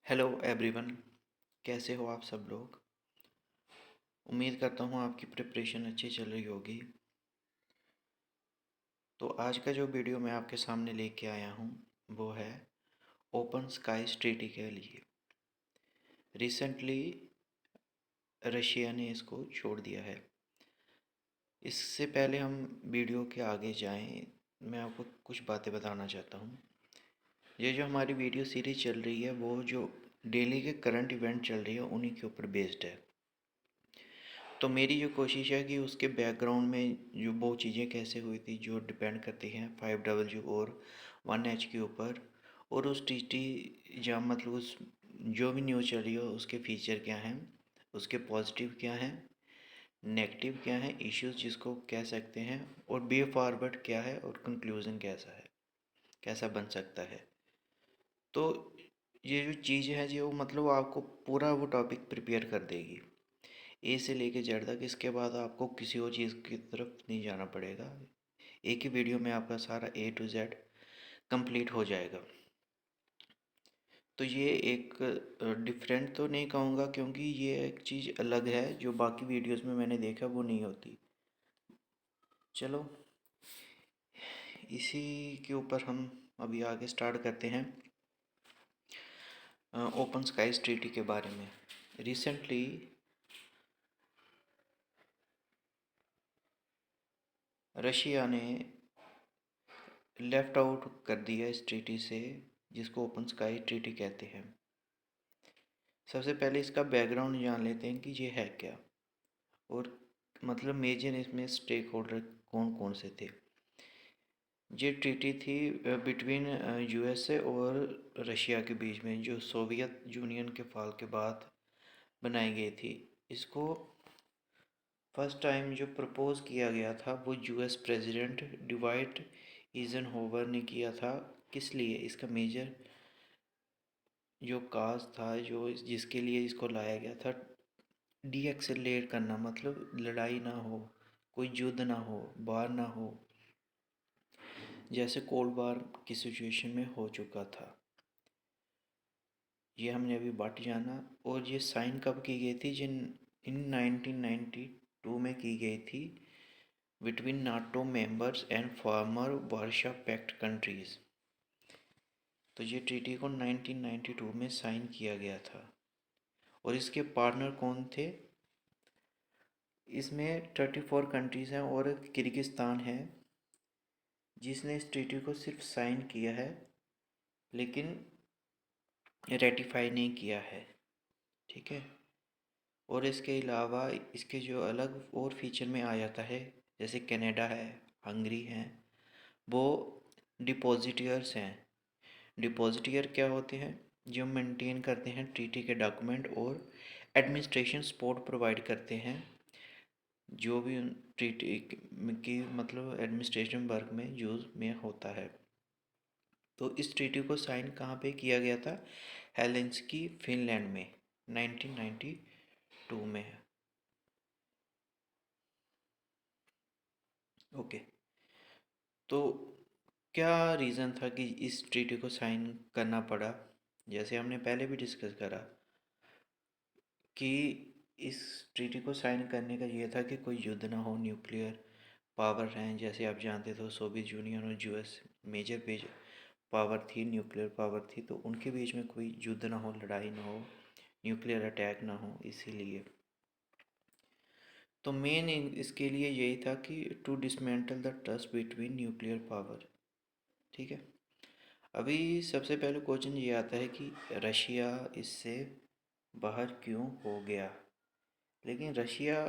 Hello everyone. कैसे हो आप सब लोग। उम्मीद करता हूँ आपकी प्रिपरेशन अच्छी चल रही होगी। तो आज का जो वीडियो मैं आपके सामने लेके आया हूँ वो है ओपन स्काईज ट्रीटी के लिए। रिसेंटली रशिया ने इसको छोड़ दिया है। इससे पहले हम वीडियो के आगे जाएं, मैं आपको कुछ बातें बताना चाहता हूँ। ये जो हमारी वीडियो सीरीज चल रही है वो जो डेली के करंट इवेंट चल रही है उन्हीं के ऊपर बेस्ड है। तो मेरी जो कोशिश है कि उसके बैकग्राउंड में जो वो चीज़ें कैसे हुई थी जो डिपेंड करती हैं 5W और 1H के ऊपर, और उस टी या मतलब उस जो भी न्यूज़ चल रही हो उसके फीचर क्या हैं, उसके पॉजिटिव क्या हैं, नेगेटिव क्या हैं, इश्यूज जिसको कह सकते हैं, और वे फॉरवर्ड क्या है और कंक्लूज़न कैसा है, कैसा बन सकता है। तो ये जो चीज़ है जो मतलब आपको पूरा वो टॉपिक प्रिपेयर कर देगी ए से लेके जेड तक। इसके बाद आपको किसी और चीज़ की तरफ नहीं जाना पड़ेगा। एक ही वीडियो में आपका सारा ए टू जेड कंप्लीट हो जाएगा। तो ये एक डिफरेंट तो नहीं कहूँगा क्योंकि ये एक चीज़ अलग है जो बाकी वीडियोस में मैंने देखा वो नहीं होती। चलो इसी के ऊपर हम अभी आगे स्टार्ट करते हैं ओपन स्काईज ट्रीटी के बारे में। रिसेंटली रशिया ने लेफ़्ट आउट कर दिया इस ट्रीटी से जिसको ओपन स्काई ट्रीटी कहते हैं। सबसे पहले इसका बैकग्राउंड जान लेते हैं कि ये है क्या, और मतलब मेजर इसमें स्टेक होल्डर कौन कौन से थे। ये ट्रीटी थी बिटवीन यूएसए और रशिया के बीच में, जो सोवियत यूनियन के फॉल के बाद बनाई गई थी। इसको फर्स्ट टाइम जो प्रपोज किया गया था वो यूएस प्रेसिडेंट डिवाइट ईज़नहोवर ने किया था। किस लिए, इसका मेजर जो काज था जो जिसके लिए इसको लाया गया था, डी एक्सेलरेट करना, मतलब लड़ाई ना हो, कोई युद्ध ना हो, वार ना हो, जैसे कोल्ड वार की सिचुएशन में हो चुका था। ये हमने अभी बात जाना। और ये साइन कब की गई थी, जिन इन 1992 में की गई थी between NATO members and former Warsaw Pact countries. तो ये ट्रीटी को 1992 में साइन किया गया था। और इसके पार्टनर कौन थे, इसमें 34 कंट्रीज़ हैं और किर्गिस्तान है जिसने इस ट्रीटी को सिर्फ साइन किया है लेकिन रेटिफाई नहीं किया है। ठीक है। और इसके अलावा इसके जो अलग और फीचर में आ जाता है, जैसे कनाडा है, हंगरी हैं, वो डिपॉजिटियर्स हैं। डिपॉजिटियर क्या होते हैं, जो मेंटेन करते हैं ट्रीटी के डॉक्यूमेंट और एडमिनिस्ट्रेशन सपोर्ट प्रोवाइड करते हैं जो भी ट्रीटी की मतलब एडमिनिस्ट्रेशन वर्क में यूज़ में होता है। तो इस ट्रीटी को साइन कहाँ पे किया गया था, हेलेंस्की फिनलैंड में 1992 में है। ओके। तो क्या रीज़न था कि इस ट्रीटी को साइन करना पड़ा, जैसे हमने पहले भी डिस्कस करा कि इस ट्रीटी को साइन करने का ये था कि कोई युद्ध ना हो, न्यूक्लियर पावर हैं जैसे आप जानते थे सोवियत यूनियन और यूएस मेजर पेज पावर थी, न्यूक्लियर पावर थी, तो उनके बीच में कोई युद्ध ना हो, लड़ाई ना हो, न्यूक्लियर अटैक ना हो, इसीलिए। तो मेन इसके लिए यही था कि to dismantle the trust between nuclear power. ठीक है। अभी सबसे पहले क्वेश्चन ये आता है कि रशिया इससे बाहर क्यों हो गया। लेकिन रशिया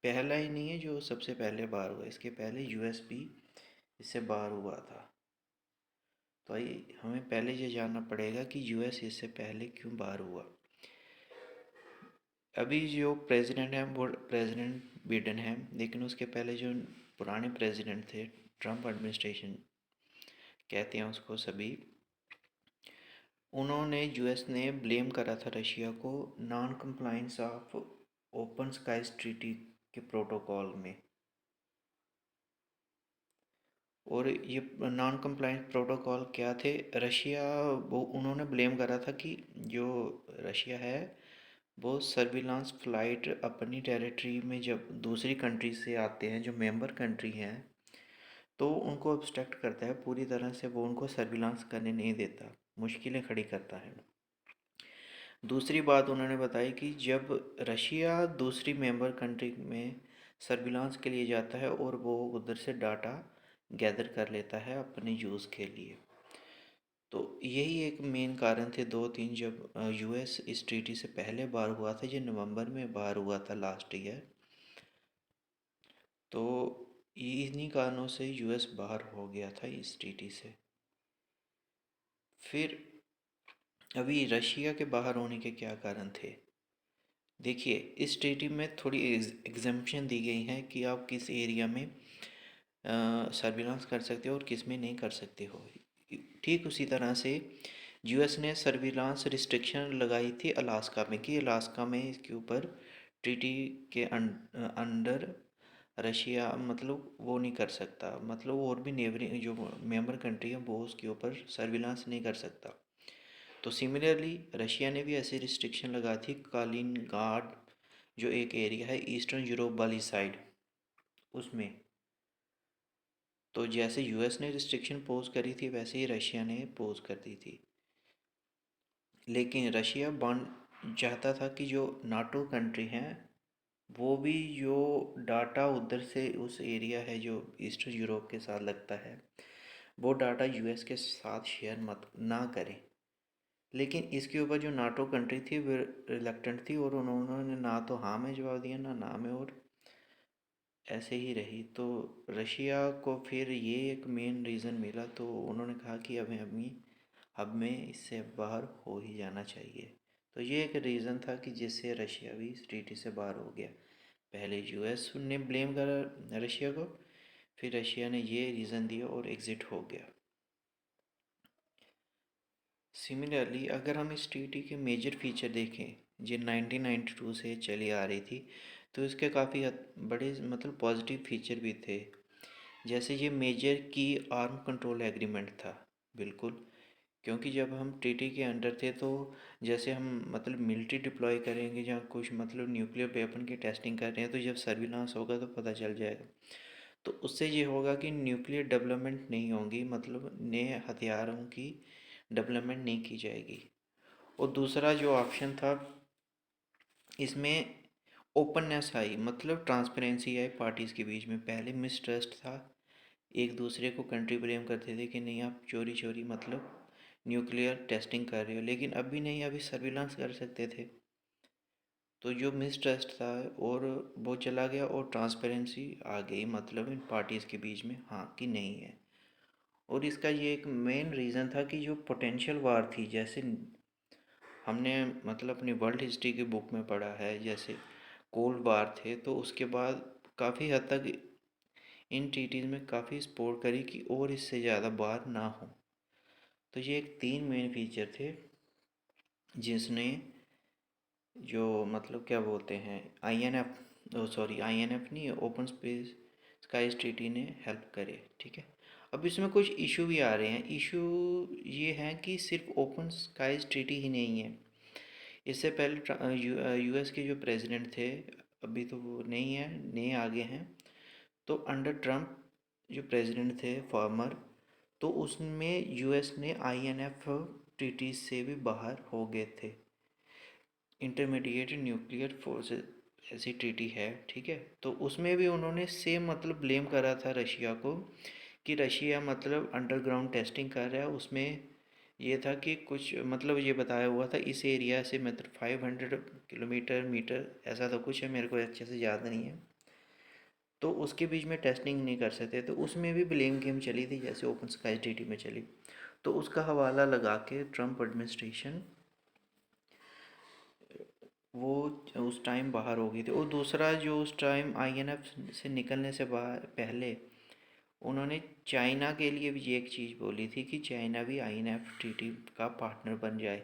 पहला ही नहीं है जो सबसे पहले बाहर हुआ, इसके पहले यूएस भी इससे बाहर हुआ था। तो हमें पहले ये जानना पड़ेगा कि यूएस इससे पहले क्यों बाहर हुआ। अभी जो प्रेसिडेंट हैं वो प्रेसिडेंट बिडेन है, लेकिन उसके पहले जो पुराने प्रेसिडेंट थे, ट्रम्प एडमिनिस्ट्रेशन कहते हैं उसको सभी, उन्होंने यूएस ने ब्लेम करा था रशिया को non compliance of open skies treaty के प्रोटोकॉल में। और ये नॉन कंप्लाइंट प्रोटोकॉल क्या थे? रशिया, वो उन्होंने ब्लेम करा था कि जो रशिया है वो सर्विलांस फ्लाइट अपनी टेरिटरी में जब दूसरी कंट्री से आते हैं, जो मेंबर कंट्री हैं, तो उनको ऑब्स्ट्रक्ट करता है पूरी तरह से, वो उनको सर्विलांस करने नहीं देता, मुश्किलें खड़ी करता है। दूसरी बात उन्होंने बताई कि जब रशिया दूसरी मेंबर कंट्री में सर्विलांस के लिए जाता है और वो उधर से डाटा गैदर कर लेता है अपने यूज़ के लिए, तो यही एक मेन कारण थे दो तीन। जब यूएस इस ट्रीटी से पहले बाहर हुआ था, जो नवंबर में बाहर हुआ था लास्ट ईयर, तो इन्हीं कारणों से यूएस बाहर हो गया था इस ट्रीटी से। फिर अभी रशिया के बाहर होने के क्या कारण थे? देखिए, इस ट्रीटी में थोड़ी एग्जम्पशन दी गई है कि आप किस एरिया में सर्विलांस कर सकते हो और किस में नहीं कर सकते हो। ठीक उसी तरह से यूएस ने सर्विलांस रिस्ट्रिक्शन लगाई थी अलास्का में, कि अलास्का में इसके ऊपर ट्रीटी के अंडर रशिया मतलब वो नहीं कर सकता, मतलब और भी नेबरिंग जो मेंबर कंट्री है वो उसके ऊपर सर्विलांस नहीं कर सकता। तो सिमिलरली रशिया ने भी ऐसी रिस्ट्रिक्शन लगा थी कालिनग्राड, जो एक एरिया है ईस्टर्न यूरोप वाली साइड, उसमें। तो जैसे यूएस ने रिस्ट्रिक्शन पोज करी थी वैसे ही रशिया ने पोज कर दी थी। लेकिन रशिया बॉन्ड चाहता था कि जो नाटो कंट्री हैं वो भी जो डाटा उधर से उस एरिया है जो ईस्टर्न यूरोप के साथ लगता है, वो डाटा यूएस के साथ शेयर मत ना करें। लेकिन इसके ऊपर जो नाटो कंट्री थी वो रिलक्टेंट थी, और उन्होंने ना तो हाँ में जवाब दिया ना में, और ऐसे ही रही। तो रशिया को फिर ये एक मेन रीज़न मिला, तो उन्होंने कहा कि अब हमें इससे बाहर हो ही जाना चाहिए। तो ये एक रीज़न था कि जिससे रशिया भी इस ट्रीटी से बाहर हो गया। पहले यूएस ने ब्लेम करा रशिया को, फिर रशिया ने ये रीज़न दिया और एग्ज़िट हो गया। सिमिलरली अगर हम इस ट्रीटी के मेजर फीचर देखें, जो 1992 से चली आ रही थी, तो इसके काफ़ी बड़े मतलब पॉजिटिव फीचर भी थे। जैसे ये मेजर की आर्म कंट्रोल एग्रीमेंट था, बिल्कुल। क्योंकि जब हम ट्रीटी के अंडर थे तो जैसे हम मतलब मिलिट्री डिप्लॉय करेंगे या कुछ मतलब न्यूक्लियर वेपन की टेस्टिंग कर रहे हैं, तो जब सर्विलांस होगा तो पता चल जाएगा। तो उससे ये होगा कि न्यूक्लियर डेवलपमेंट नहीं होगी, मतलब नए हथियारों की डेवलपमेंट नहीं की जाएगी। और दूसरा जो ऑप्शन था इसमें ओपननेस आई, मतलब ट्रांसपेरेंसी आई पार्टीज़ के बीच में। पहले मिसट्रस्ट था, एक दूसरे को कंट्री ब्लेम करते थे कि नहीं आप चोरी चोरी मतलब न्यूक्लियर टेस्टिंग कर रहे हो, लेकिन अभी नहीं, अभी सर्विलांस कर सकते थे। तो जो मिसट्रस्ट था और वो चला गया और ट्रांसपेरेंसी आ गई, मतलब इन पार्टीज़ के बीच में हाँ कि नहीं है। और इसका ये एक मेन रीज़न था कि जो पोटेंशियल वार थी, जैसे हमने मतलब अपनी वर्ल्ड हिस्ट्री की बुक में पढ़ा है, जैसे कोल्ड वार थे, तो उसके बाद काफ़ी हद तक इन ट्रीटीज़ में काफ़ी सपोर्ट करी कि और इससे ज़्यादा वार ना हो। तो ये एक तीन मेन फीचर थे जिसने जो मतलब क्या बोलते हैं आईएनएफ, सॉरी आईएनएफ नहीं, ओपन स्पेस स्काईज ट्रीटी ने हेल्प करे, ठीक है। अब इसमें कुछ इशू भी आ रहे हैं। इशू ये हैं कि सिर्फ ओपन स्काईज ट्रीटी ही नहीं है। इससे पहले यूएस के जो प्रेसिडेंट थे, अभी तो वो नहीं है, नए आगे हैं, तो अंडर ट्रम्प जो प्रेसिडेंट थे फॉर्मर, तो उसमें यूएस ने आईएनएफ ट्रीटी से भी बाहर हो गए थे। इंटरमीडिएट न्यूक्लियर फोर्सेस ऐसी ट्रीटी है, ठीक है। तो उसमें भी उन्होंने सेम मतलब ब्लेम करा था रशिया को कि रशिया मतलब अंडरग्राउंड टेस्टिंग कर रहा है। उसमें ये था कि कुछ मतलब ये बताया हुआ था इस एरिया से मतलब 500 किलोमीटर मीटर ऐसा तो कुछ है, मेरे को अच्छे से याद नहीं है, तो उसके बीच में टेस्टिंग नहीं कर सकते। तो उसमें भी ब्लेम गेम चली थी जैसे ओपन स्काई ट्रीटी में चली। तो उसका हवाला लगा के ट्रम्प एडमिनिस्ट्रेशन वो उस टाइम बाहर हो गई थी। और दूसरा जो उस टाइम आईएनएफ से निकलने से बाहर पहले उन्होंने चाइना के लिए भी ये एक चीज़ बोली थी कि चाइना भी आईएनएफ ट्रीटी का पार्टनर बन जाए।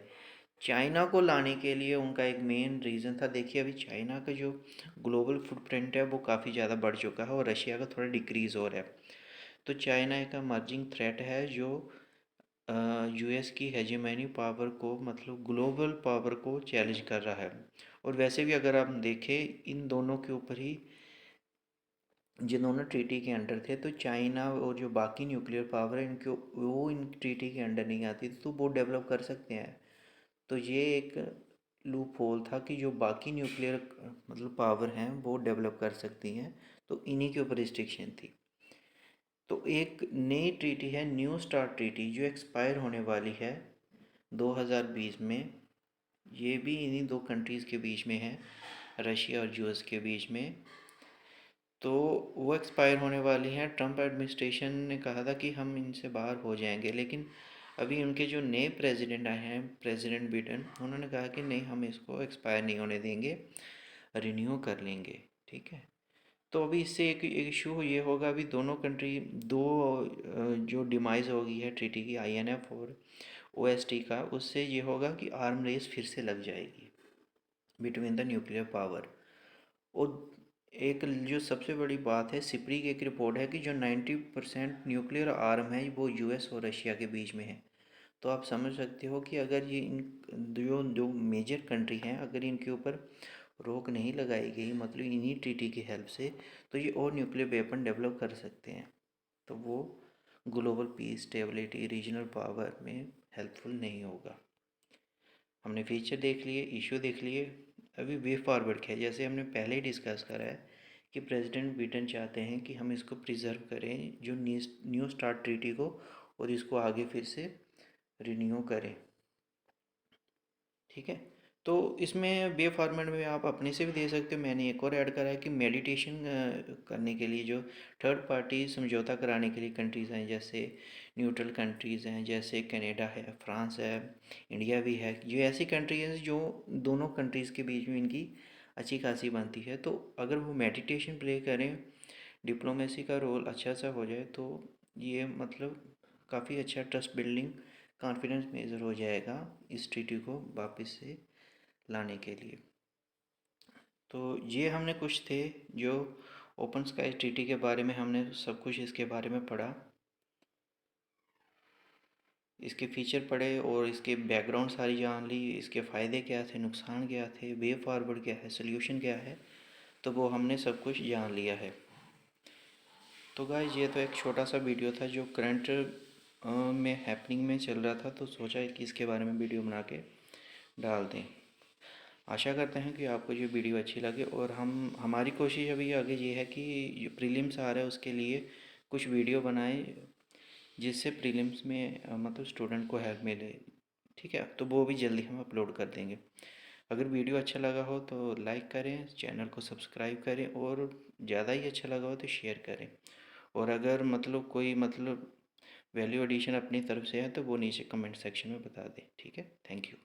चाइना को लाने के लिए उनका एक मेन रीज़न था। देखिए अभी चाइना का जो ग्लोबल फुटप्रिंट है वो काफ़ी ज़्यादा बढ़ चुका है और रशिया का थोड़ा डिक्रीज़ हो रहा है। तो चाइना एक इमर्जिंग थ्रेट है जो यूएस की हेजेमनी पावर को, मतलब ग्लोबल पावर को चैलेंज कर रहा है। और वैसे भी अगर आप देखें, इन दोनों के ऊपर ही जिन दोनों ट्रीटी के अंडर थे, तो चाइना और जो बाकी न्यूक्लियर पावर है इनके वो इन ट्रीटी के अंडर नहीं आती, तो वो डेवलप कर सकते हैं। तो ये एक लूप होल था कि जो बाकी न्यूक्लियर मतलब पावर हैं वो डेवलप कर सकती हैं, तो इन्हीं के ऊपर रिस्ट्रिक्शन थी। तो एक नई ट्रीटी है, न्यू स्टार्ट ट्रीटी, जो एक्सपायर होने वाली है 2020 में। ये भी इन्हीं दो कंट्रीज़ के बीच में है, रशिया और यूएस के बीच में। तो वो एक्सपायर होने वाली हैं। ट्रम्प एडमिनिस्ट्रेशन ने कहा था कि हम इनसे बाहर हो जाएंगे, लेकिन अभी उनके जो नए प्रेसिडेंट आए हैं, प्रेसिडेंट बिडेन, उन्होंने कहा कि नहीं, हम इसको एक्सपायर नहीं होने देंगे, रिन्यू कर लेंगे। ठीक है। तो अभी इससे एक इशू ये होगा, अभी दोनों कंट्री दो जो डिमाइज होगी है ट्रीटी की, आईएनएफ और ओएसटी का, उससे ये होगा कि आर्म रेस फिर से लग जाएगी बिटवीन द न्यूक्लियर पावर। और एक जो सबसे बड़ी बात है, सिपरी की एक रिपोर्ट है कि जो 90% न्यूक्लियर आर्म है वो यूएस और रशिया के बीच में है। तो आप समझ सकते हो कि अगर ये इन जो जो मेजर कंट्री हैं, अगर इनके ऊपर रोक नहीं लगाई गई, मतलब इन्हीं ट्रीटी की हेल्प से, तो ये और न्यूक्लियर वेपन डेवलप कर सकते हैं। तो वो global piece, stability, regional power में हेल्पफुल नहीं होगा। हमने फीचर देख लिए, इशू देख लिए। अभी वे फॉरवर्ड क्या है, जैसे हमने पहले ही डिस्कस करा है कि प्रेसिडेंट बिडेन चाहते हैं कि हम इसको प्रिजर्व करें, जो न्यू स्टार्ट ट्रीटी को, और इसको आगे फिर से रिन्यू करें। ठीक है। तो इसमें वे फॉर्मेट में आप अपने से भी दे सकते हो। मैंने एक और ऐड करा है कि मेडिटेशन करने के लिए जो थर्ड पार्टी समझौता कराने के लिए कंट्रीज़ हैं, जैसे न्यूट्रल कंट्रीज़ हैं, जैसे कनाडा है, फ्रांस है, इंडिया भी है। ये ऐसी कंट्री है जो दोनों कंट्रीज़ के बीच में इनकी अच्छी खासी बनती है। तो अगर वो मेडिटेशन प्ले करें, डिप्लोमेसी का रोल अच्छा सा हो जाए, तो ये मतलब काफ़ी अच्छा ट्रस्ट बिल्डिंग, कॉन्फिडेंस मेजर हो जाएगा इस ट्रीटी को वापस से लाने के लिए। तो ये हमने कुछ थे जो ओपन स्काई ट्रीटी के बारे में हमने सब कुछ इसके बारे में पढ़ा, इसके फीचर पढ़े और इसके बैकग्राउंड सारी जान ली, इसके फ़ायदे क्या थे, नुकसान क्या थे, वे फॉरवर्ड क्या है, सोल्यूशन क्या है, तो वो हमने सब कुछ जान लिया है। तो गाइस, ये तो एक छोटा सा वीडियो था जो करंट में हैपनिंग में चल रहा था, तो सोचा कि इसके बारे में वीडियो बना के डाल दें। आशा करते हैं कि आपको ये वीडियो अच्छी लगे, और हमारी कोशिश अभी आगे ये है कि जो प्रीलिम्स आ रहा है उसके लिए कुछ वीडियो बनाएं, जिससे प्रीलिम्स में मतलब स्टूडेंट को हेल्प मिले। ठीक है, तो वो भी जल्दी हम अपलोड कर देंगे। अगर वीडियो अच्छा लगा हो तो लाइक करें, चैनल को सब्सक्राइब करें, और ज़्यादा ही अच्छा लगा हो तो शेयर करें। और अगर मतलब कोई मतलब वैल्यू एडिशन अपनी तरफ से है तो वो नीचे कमेंट सेक्शन में बता दें। ठीक है, थैंक यू।